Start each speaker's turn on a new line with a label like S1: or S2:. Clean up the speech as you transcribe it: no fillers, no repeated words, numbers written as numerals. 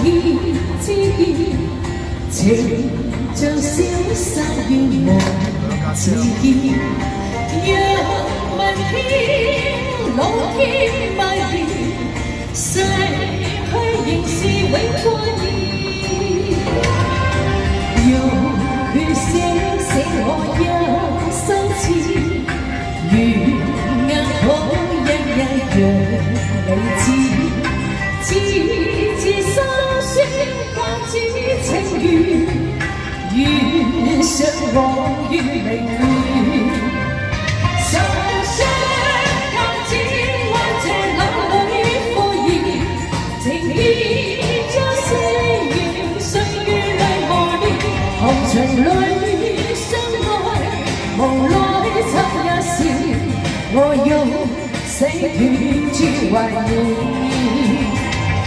S1: 意之意，情像消失於無自見。若問天老天不變，逝去仍是永過意。用血寫死我一生痴，如壓好一一讓你知。字字心酸，隔紙情緣，願相忘於明月。受傷靠指彎斜冷裏敷衍，情意將四月歲月裏磨練，紅塵裏相愛，無奈差一線，我用死斷諸懷念。